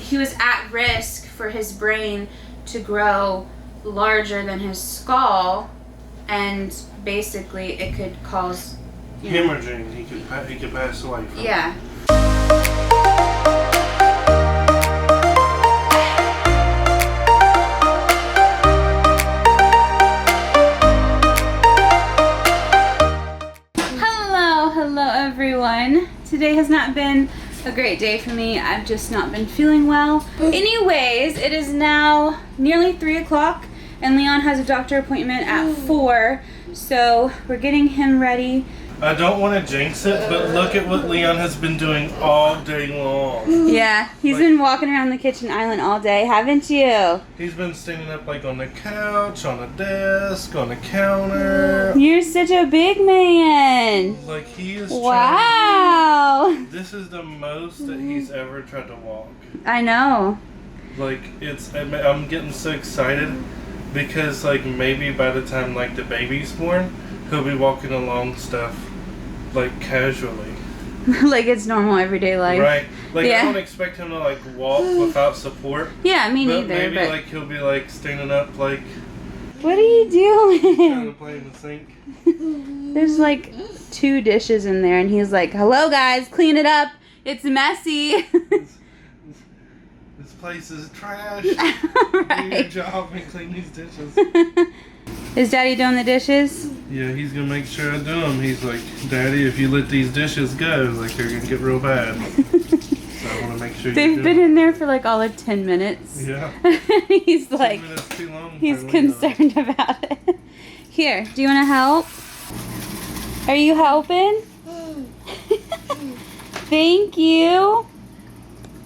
he was at risk for his brain to grow larger than his skull, and basically it could cause hemorrhaging. He could pass away from yeah. Hello everyone. Today has not been a great day for me. I've just not been feeling well. Anyways, it is now nearly 3 o'clock and Leon has a doctor appointment at 4. So we're getting him ready. I don't want to jinx it, but look at what Leon has been doing all day long. Yeah, he's been walking around the kitchen island all day, haven't you? He's been standing up like on the couch, on the desk, on the counter. You're such a big man. Like he is wow. This is the most that he's ever tried to walk. I know. Like I'm getting so excited because like maybe by the time like the baby's born, he'll be walking along stuff like casually. Like it's normal everyday life. Right. Like yeah. I don't expect him to like walk without support. Yeah, me but neither. Maybe but like he'll be like standing up like. What are you doing? Trying to play in the sink. There's like 2 dishes in there and he's like, hello guys, clean it up. It's messy. This place is trash. Right. Do your job and clean these dishes. Is Daddy doing the dishes? Yeah, he's gonna make sure I do them. He's like, Daddy, if you let these dishes go, like they're gonna get real bad. So I want to make sure They've been in there for like all of 10 minutes. Yeah. He's like, 10 minutes too long. he's concerned about it. Here, do you want to help? Are you helping? Thank you.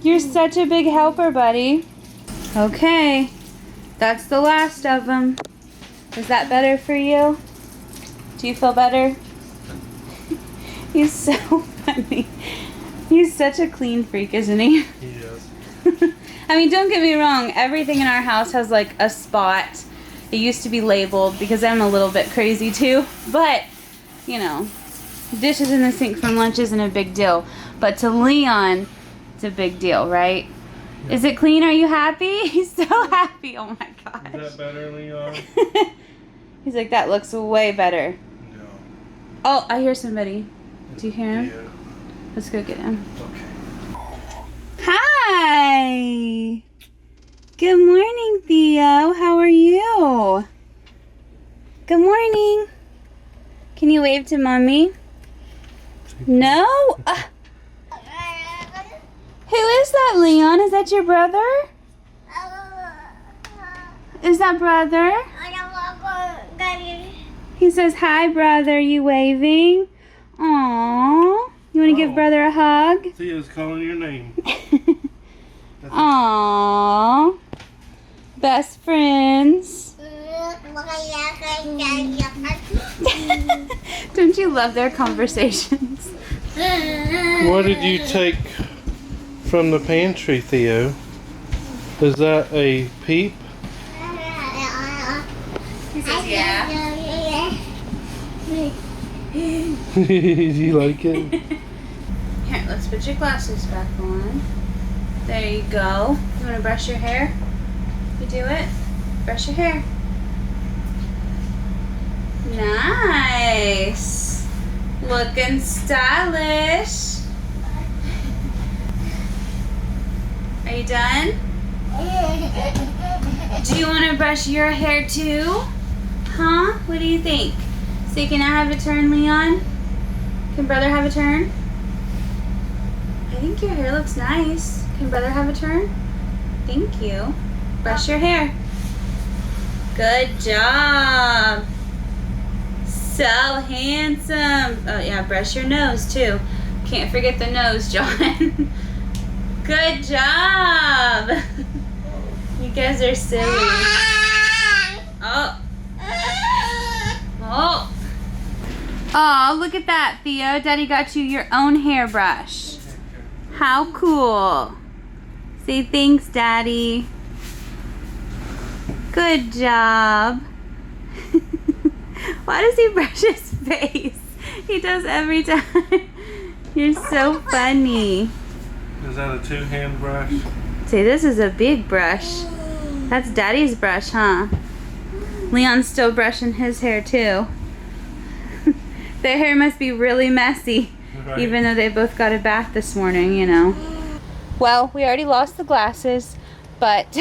You're such a big helper, buddy. Okay, that's the last of them. Is that better for you? Do you feel better? He's so funny. He's such a clean freak, isn't he? He is. I mean, don't get me wrong. Everything in our house has like a spot. It used to be labeled because I'm a little bit crazy too. But, you know, dishes in the sink from lunch isn't a big deal. But to Leon, it's a big deal, right? Yeah. Is it clean? Are you happy? He's so happy. Oh my gosh. Is that better, Leon? He's like, that looks way better. No. Oh, I hear somebody. Do you hear him? Yeah. Let's go get him. Okay. Hi. Good morning, Theo. How are you? Good morning. Can you wave to Mommy? No? Who is that, Leon? Is that your brother? Is that brother? He says, hi, brother. You waving? Aww. You want to give brother a hug? Theo's calling your name. Aww. Best friends. Don't you love their conversations? What did you take from the pantry, Theo? Is that a peep? He says, yeah. Do you like it? Here, let's put your glasses back on. There you go. You want to brush your hair? You do it? Brush your hair. Nice. Looking stylish. Are you done? Do you want to brush your hair too? Huh? What do you think? So can I have a turn, Leon? Can brother have a turn? I think your hair looks nice. Can brother have a turn? Thank you. Brush your hair. Good job. So handsome. Oh yeah, brush your nose too. Can't forget the nose, John. Good job. You guys are silly. Oh. Oh. Oh, look at that, Theo. Daddy got you your own hairbrush. How cool. Say thanks, Daddy. Good job. Why does he brush his face? He does every time. You're so funny. Is that a 2-hand brush? Say, this is a big brush. That's Daddy's brush, huh? Leon's still brushing his hair too. Their hair must be really messy, right. Even though they both got a bath this morning, you know. Well, we already lost the glasses, but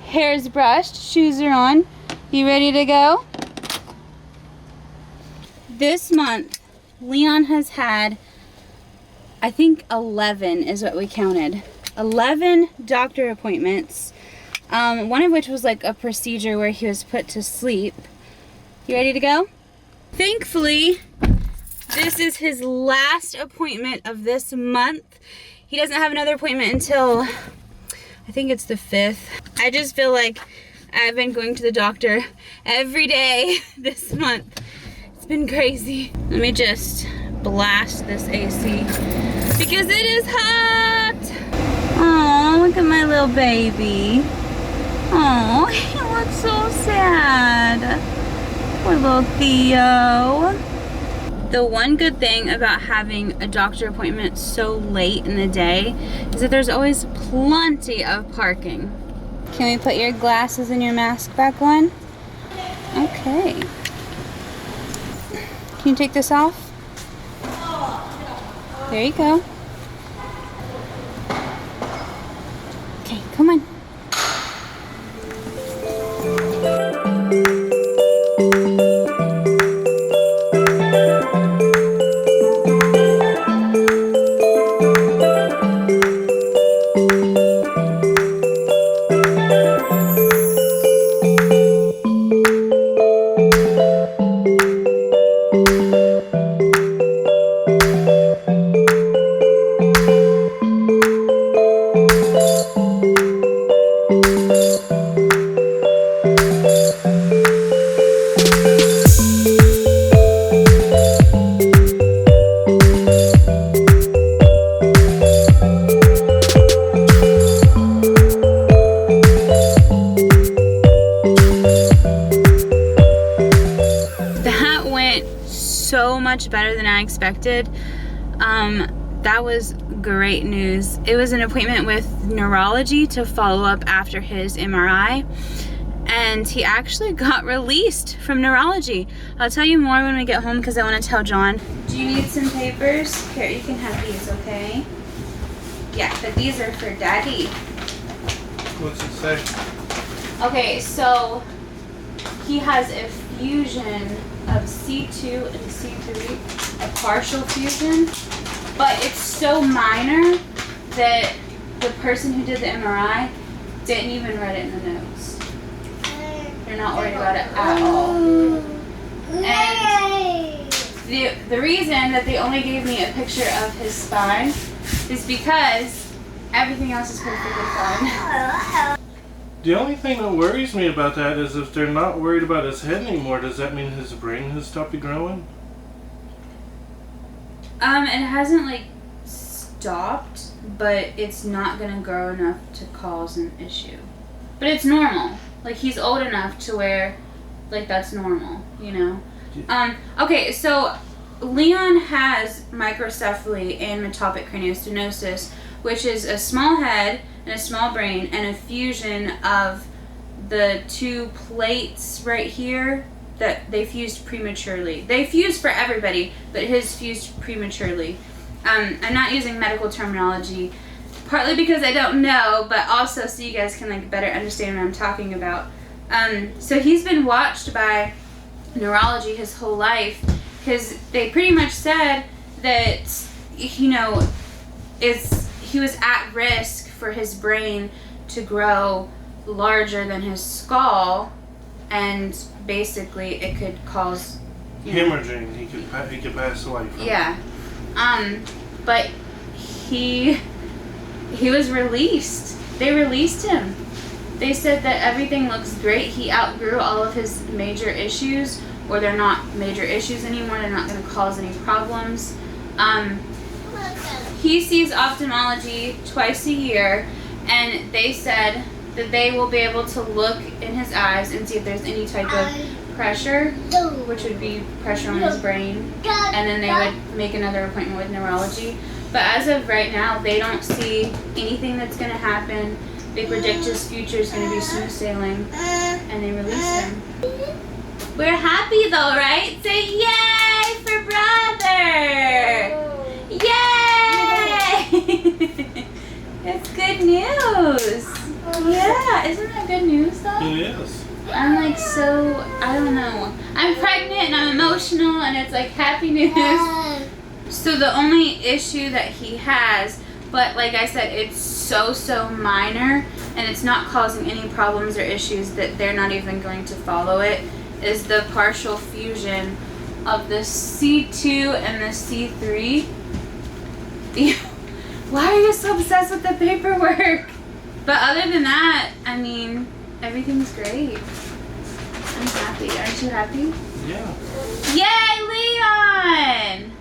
hair's brushed, shoes are on. You ready to go? This month, Leon has had, I think 11 is what we counted. 11 doctor appointments. One of which was like a procedure where he was put to sleep. You ready to go? Thankfully, this is his last appointment of this month. He doesn't have another appointment until, I think it's the 5th. I just feel like I've been going to the doctor every day this month. It's been crazy. Let me just blast this AC because it is hot. Oh, look at my little baby. Oh, he looks so sad. Poor little Theo. The one good thing about having a doctor appointment so late in the day is that there's always plenty of parking. Can we put your glasses and your mask back on? Okay. Can you take this off? There you go. Okay, come on. So much better than I expected. That was great news. It was an appointment with neurology to follow up after his MRI, and he actually got released from neurology. I'll tell you more when we get home because I want to tell John. Do you need some papers? Here, you can have these, okay? Yeah, but these are for Daddy. What's it say? Okay, so he has a fusion of C2 and C3, a partial fusion, but it's so minor that the person who did the MRI didn't even write it in the notes. They're not worried about it at all. And the reason that they only gave me a picture of his spine is because everything else is perfectly fine. The only thing that worries me about that is if they're not worried about his head anymore, does that mean his brain has stopped growing? It hasn't like stopped, but it's not gonna grow enough to cause an issue. But it's normal. Like, he's old enough to where, like, that's normal, you know? Yeah. Okay, so Leon has microcephaly and metopic craniostenosis, which is a small head and a small brain and a fusion of the two plates right here that they fused prematurely. They fused for everybody, but his fused prematurely. I'm not using medical terminology, partly because I don't know, but also so you guys can like better understand what I'm talking about. So he's been watched by neurology his whole life because they pretty much said that, you know, he was at risk for his brain to grow larger than his skull, and basically it could cause hemorrhaging. He could pass away from it. But he was released. They released him. They said that everything looks great. He outgrew all of his major issues, or they're not major issues anymore. They're not going to cause any problems. He sees ophthalmology twice a year, and they said that they will be able to look in his eyes and see if there's any type of pressure, which would be pressure on his brain, and then they would make another appointment with neurology. But as of right now, they don't see anything that's going to happen. They predict his future is going to be smooth sailing, and they release him. We're happy though, right? Say yay for brother! Yay! It's good news. Yeah, isn't that good news though? It is. I'm like so, I don't know. I'm pregnant and I'm emotional and it's like happy news. So the only issue that he has, but like I said, it's so minor and it's not causing any problems or issues that they're not even going to follow it, is the partial fusion of the C2 and the C3. Why are you so obsessed with the paperwork? But other than that, I mean, everything's great. I'm happy. Aren't you happy? Yeah. Yay, Leon!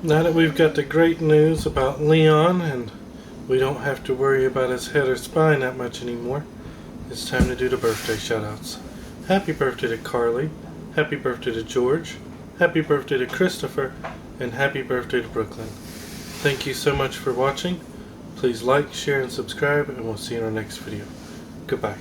Now that we've got the great news about Leon and we don't have to worry about his head or spine that much anymore, it's time to do the birthday shoutouts. Happy birthday to Carly, happy birthday to George, happy birthday to Christopher, and happy birthday to Brooklyn. Thank you so much for watching. Please like, share, and subscribe, and we'll see you in our next video. Goodbye.